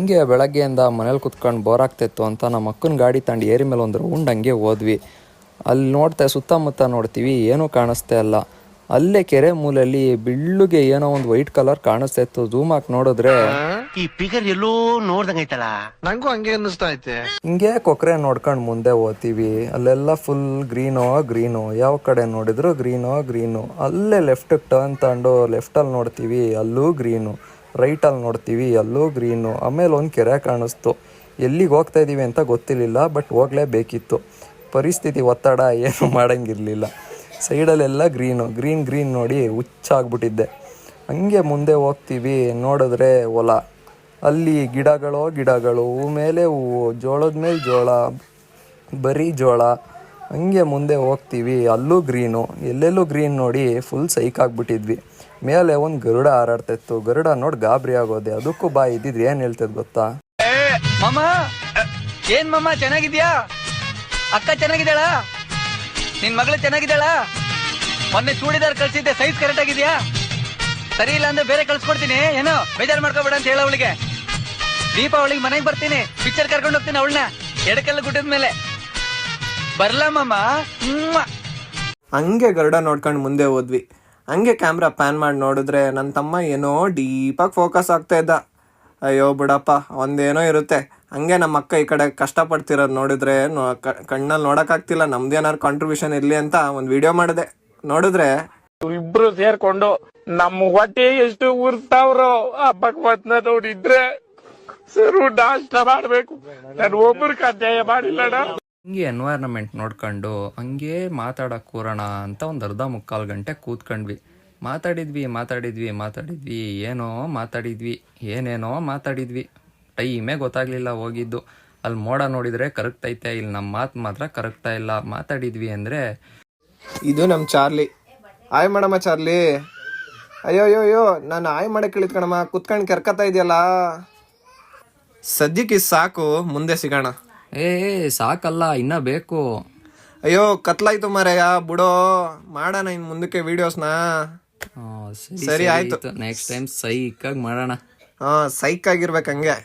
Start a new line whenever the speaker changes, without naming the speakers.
ಹಂಗೆ ಬೆಳಗ್ಗೆಯಿಂದ ಮನೇಲಿ ಕುತ್ಕೊಂಡು ಬೋರ್ ಆಗ್ತಿತ್ತು ಅಂತ ನಮ್ಮ ಅಕ್ಕನ ಗಾಡಿ ತಗೊಂಡು ಏರಿ ಮೇಲೆ ಒಂದು ರೌಂಡ್ ಹಂಗೆ ಹೋದ್ವಿ. ಅಲ್ಲಿ ನೋಡ್ತಾ ಸುತ್ತಮುತ್ತ ನೋಡ್ತೀವಿ, ಏನೂ ಕಾಣಿಸ್ತಾ ಇಲ್ಲ. ಅಲ್ಲೇ ಕೆರೆ ಮೂಲೆಯಲ್ಲಿ ಬಿಳ್ಳುಗೆ ಏನೋ ಒಂದು ವೈಟ್ ಕಲರ್ ಕಾಣಿಸ್ತಾ ಇತ್ತು. ಝೂಮ್ ಹಾಕಿ ನೋಡಿದ್ರೆ
ಈ ಫಿಗರ್ ಎಲ್ಲೋ ನೋಡ್ದಂಗೈತಲ್ಲ, ನಂಗೂ ಹಂಗೆ ಅನ್ನಿಸ್ತಾ ಐತೆ. ಹಿಂಗೆ
ಕೊಕ್ರೆ ನೋಡ್ಕೊಂಡು ಮುಂದೆ ಹೋಗ್ತೀವಿ. ಅಲ್ಲೆಲ್ಲ ಫುಲ್ ಗ್ರೀನು, ಯಾವ ಕಡೆ ನೋಡಿದ್ರು ಗ್ರೀನು. ಅಲ್ಲೇ ಲೆಫ್ಟ್ ಟರ್ನ್ ತಗೊಂಡು ಲೆಫ್ಟಲ್ಲಿ ನೋಡ್ತೀವಿ, ಅಲ್ಲೂ ಗ್ರೀನು. ರೈಟಲ್ಲಿ ನೋಡ್ತೀವಿ, ಅಲ್ಲೂ ಗ್ರೀನು. ಆಮೇಲೆ ಒಂದು ಕೆರೆ ಕಾಣಿಸ್ತು. ಎಲ್ಲಿಗೆ ಹೋಗ್ತಾ ಇದ್ದೀವಿ ಅಂತ ಗೊತ್ತಿರಲಿಲ್ಲ, ಬಟ್ ಹೋಗಲೇಬೇಕಿತ್ತು. ಪರಿಸ್ಥಿತಿ ಒತ್ತಡ ಏನು ಮಾಡೋಂಗಿರಲಿಲ್ಲ. ಸೈಡಲ್ಲೆಲ್ಲ ಗ್ರೀನ್ ನೋಡಿ ಹುಚ್ಚಾಗ್ಬಿಟ್ಟಿದ್ದೆ. ಹಂಗೆ ಮುಂದೆ ಹೋಗ್ತೀವಿ, ನೋಡಿದ್ರೆ ಹೊಲ. ಅಲ್ಲಿ ಗಿಡಗಳು, ಹೂ ಮೇಲೆ ಹೂವು, ಜೋಳದ ಮೇಲೆ ಜೋಳ, ಬರೀ ಜೋಳ. ಹಂಗೆ ಮುಂದೆ ಹೋಗ್ತೀವಿ, ಅಲ್ಲೂ ಗ್ರೀನು, ಎಲ್ಲೆಲ್ಲೂ ಗ್ರೀನ್ ನೋಡಿ ಫುಲ್ ಸೈಕಾಗ್ಬಿಟ್ಟಿದ್ವಿ. ಮೇಲೆ ಒಂದು ಗರುಡ ಹಾರಾಡ್ತಿತ್ತು. ಗರುಡ ನೋಡಿ ಗಾಬರಿ ಆಗೋದೆ. ಅದಕ್ಕೂ ಬಾ ಇದ್ದಿದ್ರೆ ಏನು ಹೇಳ್ತದ ಗೊತ್ತಾ?
ಏನ್ ಮಮ್ಮ ಚೆನ್ನಾಗಿದ್ಯಾ? ಅಕ್ಕ ಚೆನ್ನಾಗಿದ್ದಾಳ? ನಿನ್ ಮಗಳು ಚೆನ್ನಾಗಿದ್ದಾಳ? ಮೊನ್ನೆ ಚೂಡಿದಾರ್ ಕಳ್ಸಿದ್ದೆ, ಸೈಜ್ ಕರೆಕ್ಟ್ ಆಗಿದ್ಯಾ? ಸರಿ ಇಲ್ಲ ಅಂದ್ರೆ ಬೇರೆ ಕಳ್ಸ್ಕೊಡ್ತೀನಿ, ಏನೋ ಬೇಜಾರು ಮಾಡ್ಕೋಬೇಡ ಅಂತ ಹೇಳ ಅವಳಿಗೆ. ದೀಪಾವಳಿಗೆ ಮನೆಗೆ ಬರ್ತೀನಿ, ಪಿಕ್ಚರ್ ಕರ್ಕೊಂಡು ಹೋಗ್ತೀನಿ ಅವಳನ್ನ ಎಡಕೆಲ್ಲ ಗುಡ್ಡದ ಮೇಲೆ. ಬರ್ಲಮ್ಮ.
ಹಂಗೆ ಗರುಡ ನೋಡ್ಕೊಂಡು ಮುಂದೆ ಹೋದ್ವಿ. ಹಂಗೆ ಕ್ಯಾಮ್ರಾ ಪ್ಯಾನ್ ಮಾಡಿ ನೋಡಿದ್ರೆ ನನ್ನ ತಮ್ಮ ಏನೋ ಡೀಪಾಗಿ ಫೋಕಸ್ ಆಗ್ತಾ ಇದ್ದ. ಅಯ್ಯೋ ಬಿಡಪ್ಪ, ಒಂದೇನೋ ಇರುತ್ತೆ. ಹಂಗೆ ನಮ್ಮ ಅಕ್ಕ ಈ ಕಡೆ ಕಷ್ಟಪಡ್ತಿರೋದು ನೋಡಿದ್ರೆ ಕಣ್ಣಲ್ಲಿ ನೋಡೋಕ್ಕಾಗ್ತಿಲ್ಲ. ನಮ್ದೇನಾದ್ರು ಕಾಂಟ್ರಿಬ್ಯೂಷನ್ ಇರಲಿ ಅಂತ ಒಂದು ವಿಡಿಯೋ ಮಾಡಿದೆ. ನೋಡಿದ್ರೆ
ಇಬ್ರು ಸೇರ್ಕೊಂಡು ನಮ್ಮ ಹೊಟ್ಟೆ ಎಷ್ಟು ಉರ್ತಾವ್ರೋ ಆ ಭಗವತ್ನ ನೋಡಿದ್ರೆ ಸರು ನಾಷ್ಟ ಮಾಡ್ಬೇಕು. ನಾನು ಒಬ್ಬರು ಕಡ್ಡಾಯ ಮಾಡಿಲ್ಲಣ್ಣ.
ಹಂಗೆ ಎನ್ವೈರನ್ಮೆಂಟ್ ನೋಡ್ಕೊಂಡು ಹಂಗೆ ಮಾತಾಡಕ್ಕೆ ಕೂರೋಣ ಅಂತ ಒಂದು ಅರ್ಧ ಮುಕ್ಕಾಲು ಗಂಟೆ ಕೂತ್ಕೊಂಡ್ವಿ. ಮಾತಾಡಿದ್ವಿ, ಏನೇನೋ ಮಾತಾಡಿದ್ವಿ. ಟೈಮೇ ಗೊತ್ತಾಗ್ಲಿಲ್ಲ ಹೋಗಿದ್ದು. ಅಲ್ಲಿ ಮೋಡ ನೋಡಿದ್ರೆ ಕರೆಕ್ಟ್ ಐತೆ, ಇಲ್ಲಿ ನಮ್ಮ ಮಾತು ಮಾತ್ರ ಕರೆಕ್ಟಾ ಇಲ್ಲ. ಮಾತಾಡಿದ್ವಿ ಅಂದರೆ
ಇದು ನಮ್ಮ ಚಾರ್ಲಿ. ಆಯ್ ಮಾಡಮ್ಮ ಚಾರ್ಲಿ. ಅಯ್ಯೋ ನಾನು ಆಯ್ ಮಾಡಕ್ಕೆ ಇಳಿತ್ಕಣಮ್ಮ, ಕುತ್ಕೊಂಡು ಕೆರ್ಕತ್ತಾ ಇದೆಯಲ್ಲ. ಸದ್ಯಕ್ಕೆ ಸಾಕು, ಮುಂದೆ ಸಿಗೋಣ.
ಸಾಕಲ್ಲ, ಇನ್ನ ಬೇಕು.
ಅಯ್ಯೋ ಕತ್ಲಾಯ್ತು ಮಾರಾಯ, ಬಿಡೋ, ಮಾಡೋಣ ಇನ್ನು ಮುಂದಕ್ಕೆ ವಿಡಿಯೋಸ್ನ.
ಸರಿ ಆಯ್ತು, ನೆಕ್ಸ್ಟ್ ಟೈಮ್ ಸೈಕಾಗಿ ಮಾಡೋಣ.
ಸೈಕ್ ಆಗಿರ್ಬೇಕು ಹಂಗೆ.